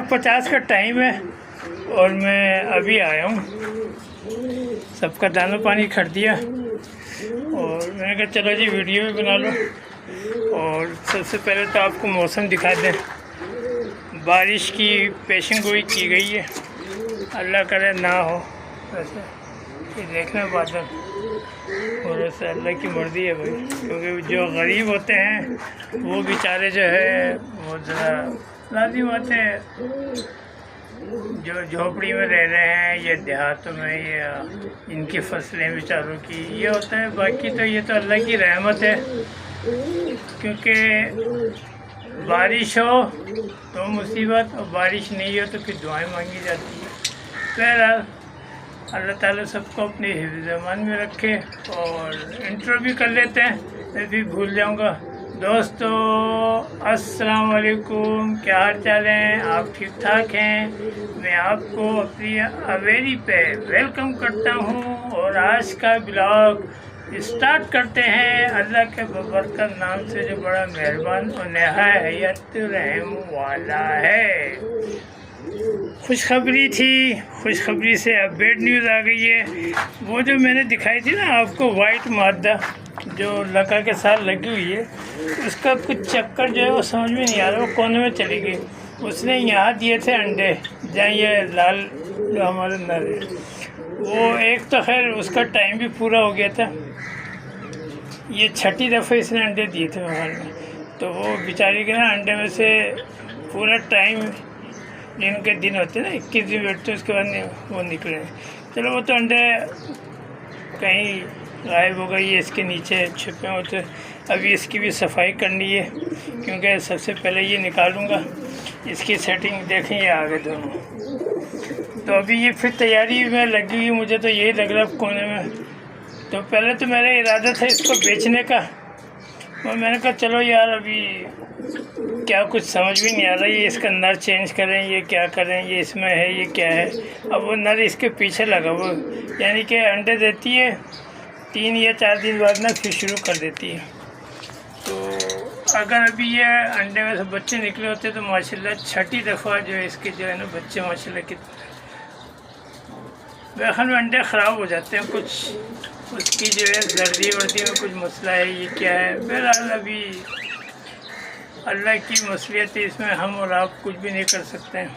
8:50 का टाइम है और मैं अभी आया हूँ। सबका दाना पानी खर दिया और मैंने कहा चलो जी वीडियो भी बना लो। और सबसे पहले तो आपको मौसम दिखा दें। बारिश की पेशन गोई की गई है, अल्लाह करे ना हो। वैसे ये देखना बादल, और वैसे अल्लाह की मर्ज़ी है भाई, क्योंकि जो गरीब होते हैं वो बेचारे जो है वो ज़रा लाजिम बात है, जो झोपड़ी में रह रहे हैं या देहातों में, या इनकी फसलें बेचारों की ये होता है। बाकी तो ये तो अल्लाह की रहमत है, क्योंकि बारिश हो तो मुसीबत और बारिश नहीं हो तो फिर दुआएं मांगी जाती है। बहरहाल अल्लाह ताला सबको अपने हिफ्ज़-ए-मान में रखे। और इंट्रो भी कर लेते हैं, मैं भी भूल जाऊंगा। दोस्तों अस्सलाम वालेकुम, क्या हाल चाल हैं? आप ठीक ठाक हैं? मैं आपको अपनी हवेली पे वेलकम करता हूं और आज का ब्लॉग स्टार्ट करते हैं अल्लाह के बबरकत नाम से, जो बड़ा मेहरबान और नहायत रहम वाला है। खुशखबरी थी, खुशखबरी से अब बैड न्यूज़ आ गई है। वो जो मैंने दिखाई थी ना आपको वाइट मादा जो लका के साथ लगी हुई है, उसका कुछ चक्कर जो है वो समझ में नहीं आ रहा, वो कोने में चली गई। उसने यहाँ दिए थे अंडे, जहाँ ये लाल जो हमारे नर है, वो एक तो खैर उसका टाइम भी पूरा हो गया था। ये छठी दफ़ा इसने अंडे दिए थे महल में, तो वो बेचारी के ना अंडे में से पूरा टाइम, जिनके दिन होते हैं ना 21 दिन बैठते हैं, उसके बाद वो निकले। चलो वो तो अंडे कहीं गायब हो गई है, इसके नीचे छुपे होते। अभी इसकी भी सफाई करनी है, क्योंकि सबसे पहले ये निकालूंगा। इसकी सेटिंग देखें, ये आगे दोनों। तो अभी ये फिर तैयारी में लगी हुई, मुझे तो यही लग रहा है कोने में। तो पहले तो मेरा इरादा था इसको बेचने का, और मैंने कहा चलो यार अभी क्या कुछ समझ भी नहीं आ रहा, ये इसका नर चेंज करें, ये क्या करें, ये इसमें है, ये क्या है। अब वो नर इसके पीछे लगा, वो यानी कि अंडे देती है 3 या 4 दिन बाद ना फिर शुरू कर देती है। तो अगर अभी ये अंडे में से बच्चे निकले होते तो माशाल्लाह छठी दफ़ा जो है इसके जो है ना बच्चे माशाल्लाह कितने बेखल में अंडे ख़राब हो जाते हैं। कुछ उसकी जो है जर्दी वर्दी में कुछ मसला है, ये क्या है। बहरहाल अभी अल्लाह की मसलियत है, इसमें हम और आप कुछ भी नहीं कर सकते हैं।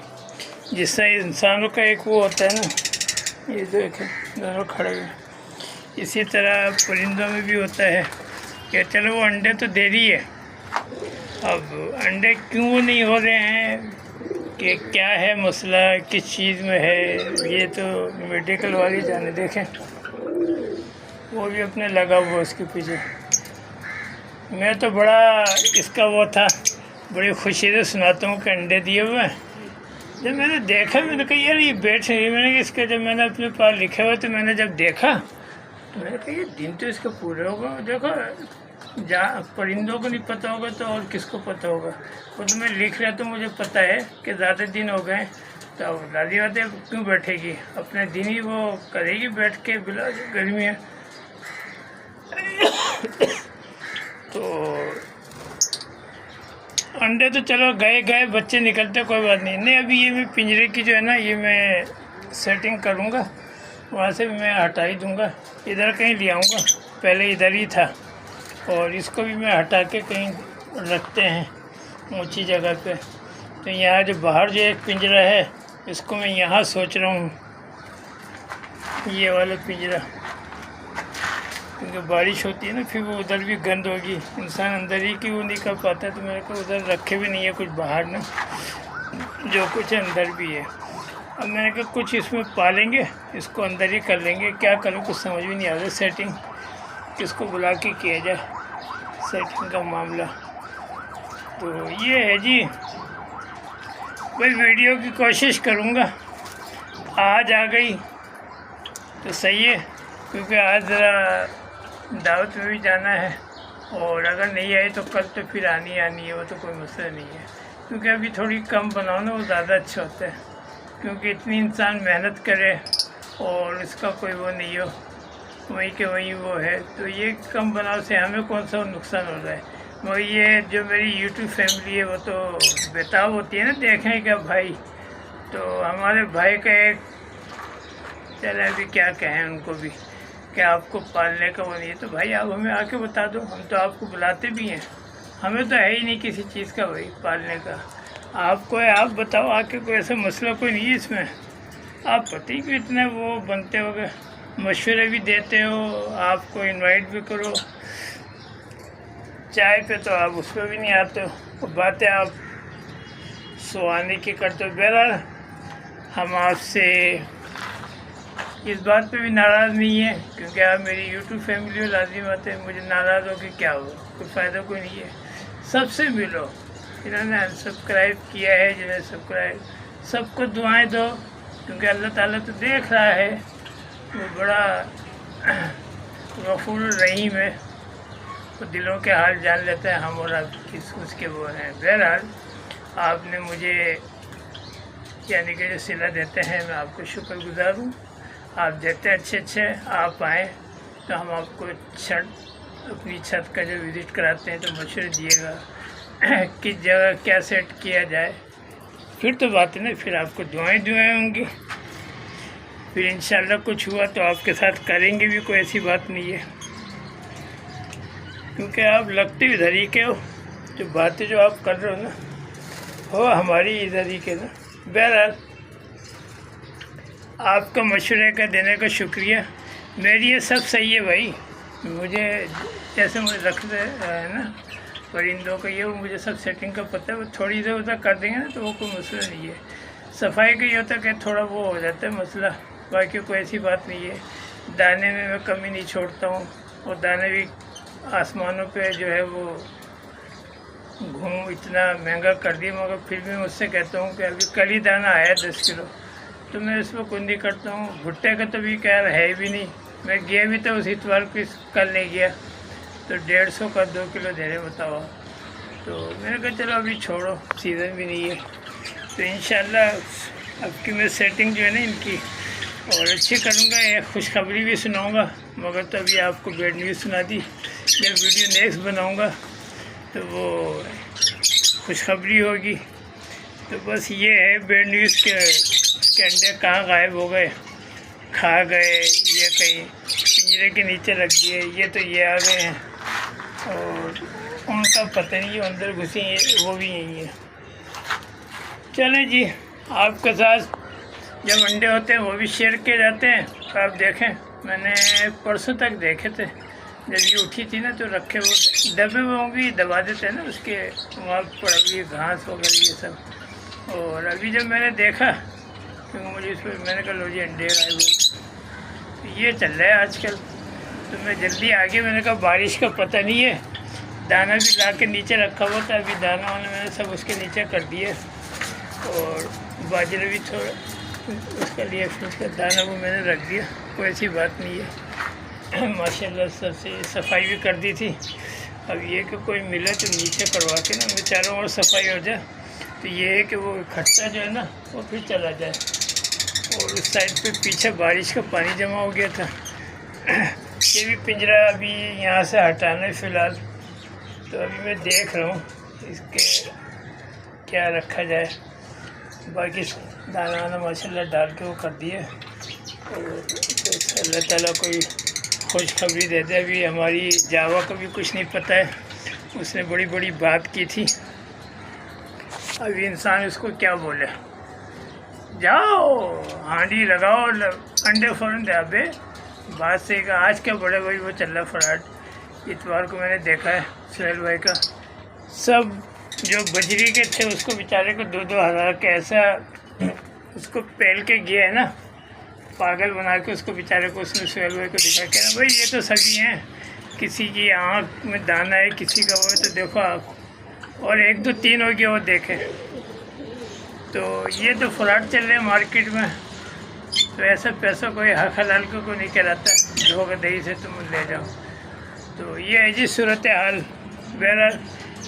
जिससे इंसानों का एक वो होता है ना, ये देखें दोनों खड़े हुए, इसी तरह परिंदों में भी होता है कि चलो वो अंडे तो दे रही है, अब अंडे क्यों नहीं हो रहे हैं, कि क्या है मसला, किस चीज़ में है, ये तो मेडिकल वाली जाने। देखें वो भी अपने लगा हुआ उसके पीछे। मैं तो बड़ा इसका वो था, बड़ी खुशी से सुनाता हूँ कि अंडे दिए हुए हैं। जब मैंने देखा, मैंने कहा यार ये बैठ रही, मैंने इसका जब मैंने अपने पास लिखा हुआ तो मैंने जब देखा तो मैंने कहा ये दिन तो इसका पूरे होगा। देखो परिंदों को नहीं पता होगा तो और किसको पता होगा। वो तो मैं लिख रहा तो मुझे पता है कि ज़्यादा दिन हो गए, तो दादी बातें क्यों बैठेगी, अपने दिन ही वो करेगी बैठ के, बिला गर्मी है। तो अंडे तो चलो गए बच्चे निकलते, कोई बात नहीं। अभी ये मैं पिंजरे की जो है ना, ये मैं सेटिंग करूँगा, वहाँ से मैं हटा ही दूँगा, इधर कहीं ले आऊँगा। पहले इधर ही था, और इसको भी मैं हटा के कहीं रखते हैं ऊंची जगह पे। तो यहाँ जो बाहर जो एक पिंजरा है, इसको मैं यहाँ सोच रहा हूँ, ये वाला पिंजरा, क्योंकि बारिश होती है ना फिर वो उधर भी गंद होगी, इंसान अंदर ही की वो नहीं कर पाता। तो मेरे को उधर रखे भी नहीं है कुछ बाहर ना, जो कुछ अंदर भी है। अब मैंने कहा कुछ इसमें पालेंगे, इसको अंदर ही कर लेंगे। क्या करूँ कुछ समझ भी नहीं आ रहा, सेटिंग किसको बुला के किया जाए, सेटिंग का मामला। तो ये है जी, भाई वीडियो की कोशिश करूँगा। आज आ गई तो सही है, क्योंकि आज ज़रा दावत में भी जाना है, और अगर नहीं आई तो कल तो फिर आनी है, वो तो कोई मसला नहीं है। क्योंकि अभी थोड़ी कम बनाओ ना, वो ज़्यादा अच्छा होता है, क्योंकि इतनी इंसान मेहनत करे और इसका कोई वो नहीं हो, वहीं के वहीं वो है। तो ये कम बनाव से हमें कौन सा नुकसान हो रहा है। मगर ये जो मेरी यूट्यूब फैमिली है वो तो बेताब होती है ना देखने का, भाई تو ہمارے بھائی کا ایک چلے ابھی کیا کہیں ان کو بھی کہ آپ کو پالنے کا وہ نہیں ہے، تو بھائی آپ ہمیں آ کے بتا دو، ہم تو آپ کو بلاتے بھی ہیں، ہمیں تو ہے ہی نہیں کسی چیز کا بھائی پالنے کا، آپ کو ہے آپ بتاؤ آ کے، کوئی ایسا مسئلہ کوئی نہیں ہے اس میں، آپ پتہ ہی کہ اتنے وہ بنتے ہو گئے، مشورے بھی دیتے ہو، آپ کو انوائٹ بھی کرو چائے پہ تو آپ اس پہ بھی نہیں آتے ہو، باتیں آپ سوانے کی کرتے ہو۔ بہرحال ہم آپ سے اس بات پہ بھی ناراض نہیں ہے کیونکہ آپ میری یوٹیوب فیملی ہو، لازمی بات ہے، مجھے ناراض ہو کہ کیا ہو، کوئی فائدہ کوئی نہیں ہے، سب سے ملو، جنہوں نے سبسکرائب کیا ہے، جنہیں سبسکرائب، سب کو دعائیں دو کیونکہ اللہ تعالیٰ تو دیکھ رہا ہے، وہ بڑا غفور الرحیم ہے، وہ دلوں کے حال جان لیتے ہیں، ہم اور آپ کس اس کے وہ ہیں۔ بہرحال آپ نے مجھے یعنی کہ جو صلہ دیتے ہیں میں آپ کو شکر گزار ہوں، آپ دیتے ہیں اچھے، آپ آئیں تو ہم آپ کو اپنی چھت کا جو وزٹ کراتے ہیں تو مشورے دیے گا کس جگہ کیا سیٹ کیا جائے، پھر تو بات ہے نا، پھر آپ کو دعائیں ہوں گی، پھر انشاءاللہ کچھ ہوا تو آپ کے ساتھ کریں گے بھی، کوئی ایسی بات نہیں ہے، کیونکہ آپ لگتے ادھر ہی کے ہو، جو باتیں جو آپ کر رہے ہو نا وہ ہماری ادھر ہی کے نا۔ بہرحال آپ کا مشورے کا دینے کا شکریہ، میری یہ سب صحیح ہے بھائی، مجھے جیسے مجھے رکھتے ہے نا پرندوں کا، یہ وہ مجھے سب سیٹنگ کا پتہ ہے، وہ تھوڑی ادھر ادھر کر دیں گے نا تو وہ کوئی مسئلہ نہیں ہے، صفائی کا یہ ہوتا ہے کہ تھوڑا وہ ہو جاتا ہے مسئلہ، باقی کوئی ایسی بات نہیں ہے، دانے میں کمی نہیں چھوڑتا ہوں، اور دانے بھی آسمانوں پہ جو ہے وہ اتنا مہنگا کر دیا، مگر پھر بھی مجھ سے کہتا ہوں کہ ابھی کل ہی دانہ آیا 10 کلو، تو میں اس کو کندی کرتا ہوں، بھٹے کا تو بھی خیر ہے بھی نہیں، میں گیا بھی تو اس اتوار کو کل نہیں گیا، تو 150 کا 2 کلو دے رہے بتاؤ، تو میں نے کہا چلو ابھی چھوڑو، سیزن بھی نہیں ہے، تو انشاءاللہ اب کی میں سیٹنگ جو ہے نا ان کی اور اچھی کروں گا، ایک خوشخبری بھی سناؤں گا، مگر تو ابھی آپ کو بیڈ نیوز سنا دی، جب ویڈیو نیکسٹ بناؤں گا تو وہ خوشخبری ہوگی، تو بس یہ ہے بیڈ نیوز کے انڈے کہاں غائب ہو گئے، کھا گئے، یہ کہیں پنجرے کے نیچے رکھ دیے، یہ تو یہ آ گئے ہیں، اور ان کا پتہ نہیں اندر گھسی ہیں، وہ بھی یہی ہے۔ چلیں جی، آپ کے ساتھ جب انڈے ہوتے ہیں وہ بھی شیئر کیے جاتے ہیں، تو آپ دیکھیں میں نے پرسوں تک دیکھے تھے، جب یہ اٹھی تھی نا تو رکھے وہ ڈبے میں بھی دبا دیتے ہیں نا، اس کے وہاں پڑ گئی گھاس وغیرہ یہ سب، اور ابھی جب میں نے دیکھا کیونکہ مجھے اس پہ میں نے کہا لو جی انڈے آئے وہ، یہ چل رہا ہے آج کل، تو میں جلدی آگے، میں نے کہا بارش کا پتہ نہیں ہے، دانہ بھی لا کے نیچے رکھا ہوا تھا، ابھی دانہ وانا میں نے سب اس کے نیچے کر دیے، اور باجرے بھی تھوڑا اس کا لیے، پھر اس کا دانہ وہ میں نے رکھ دیا، کوئی ایسی بات نہیں ہے، ماشاءاللہ سب سے صفائی بھی کر دی تھی، اب یہ کہ کوئی ملے تو نیچے کروا کے نا میں چاروں اور صفائی ہو جائے، تو یہ ہے کہ وہ اکٹھا جو ہے نا وہ پھر چلا جائے، اور اس سائڈ پہ پیچھے بارش کا پانی جمع ہو گیا تھا، یہ بھی پنجرا ابھی یہاں سے ہٹانا ہے فی الحال، تو ابھی میں دیکھ رہا ہوں اس کے کیا رکھا جائے، باقی دانہ وانا ماشاء اللہ ڈال کے وہ کر دیے، اور اللہ تعالیٰ کوئی خوشخبری دے دے، ابھی ہماری جاوا کو بھی کچھ نہیں پتہ ہے، اس نے بڑی بڑی بات کی تھی، ابھی انسان اس کو کیا بولے، جاؤ ہانڈی لگاؤ انڈے فوراً دے، ابے بات سے کہ آج کیا بڑے بھائی وہ چل رہا فراڈ، اتوار کو میں نے دیکھا ہے سہیل بھائی کا، سب جو بجری کے تھے اس کو بیچارے کو 2-2 ہزار کے ایسا اس کو پہل کے گیا ہے نا، پاگل بنا کے اس کو بیچارے کو، اس نے سہیل بھائی کو دکھا کہ بھائی یہ تو سبھی ہیں، کسی کی آنکھ میں دانہ ہے، کسی کا وہ ہے، تو دیکھو آپ، اور 1 2 3 ہو گیا وہ دیکھیں، تو یہ تو فراڈ چل رہے ہیں مارکیٹ میں، تو ایسا پیسہ کوئی حق حلال کو نہیں کہلاتا، دھوکہ دہی سے تم لے جاؤ، تو یہ ہے جی صورتحال۔ بہرحال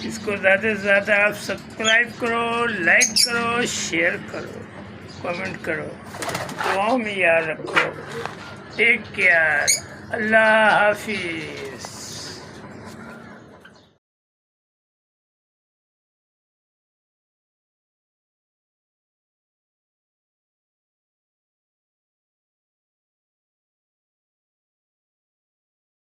اس کو زیادہ سے زیادہ آپ سبسکرائب کرو، لائک کرو، شیئر کرو، کمنٹ کرو، دعاؤں میں یاد رکھو، ٹیک کیئر، اللہ حافظ۔